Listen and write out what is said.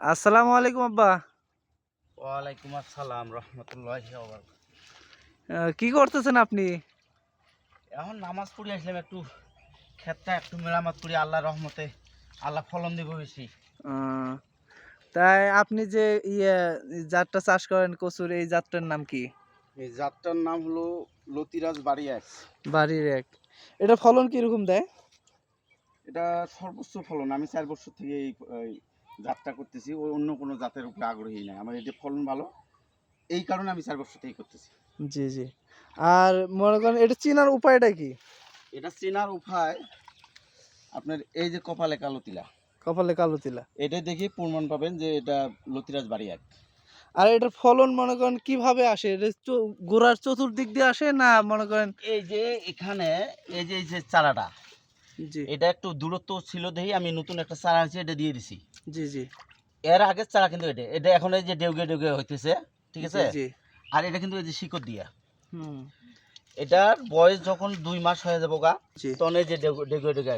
আসসালামু আলাইকুম আব্বা। ওয়ালাইকুম আসসালাম রহমতুল্লাহি ওয়া বারাকাতুহু। কি করতেছেন আপনি? এখন নামাজ পড়ে আসলাম, একটু ক্ষেতটা একটু মেরামত করি, আল্লাহর রহমতে আল্লাহ ফলন দিব বেশি। আহ, তাই আপনি যে ইয়ে জাতটা চাষ করেন কচুর, এই জাতটার নাম কি? এই জাতটার নাম হলো লতিরাজ বাড়ি এক। বাড়ির এক। এটা ফলন কিরকম দেয়? এটা সর্বোচ্চ ফলন। আমি 4 বছর থেকে এই জাতটা করতেছি, ওই অন্য কোনো জাতের উপরে আগ্রহী নাই। আমার এটা ফলন ভালো, এই কারণে আমি 4 বছর থেকে করতেছি। জি জি। আর মনে করেন এটা চেনার উপায়টা কি? এটা চেনার উপায় আপনার এই যে কপালে কালো তিলা, কপালে কালো তিলা। এটা দেখে প্রমাণ পাবেন যে এটা লতিরাজ বাড়ি এক। আর এটার ফলন মনে করেন কিভাবে আসে? এটা গোড়ার চতুর্দিক দিয়ে আসে না মনে করেন? এই যে এখানে এই যে চারাটা, জি এটা একটু দূরত্ব ছিল দেখি আমি নতুন একটা চারা আছে এটা দিয়ে দিছি। জি জি এর আগের চারা কিন্তু এটা এটা এখন এই যে ডেউগে ডেউগে হইতেছে, ঠিক আছে। জি জি। আর এটা কিন্তু এই যে শিকড় দিয়া, হুম। এটার বয়স যখন 2 মাস হয়ে যাবো গা, জি। তখন এই যে ডেউগে ডেউগে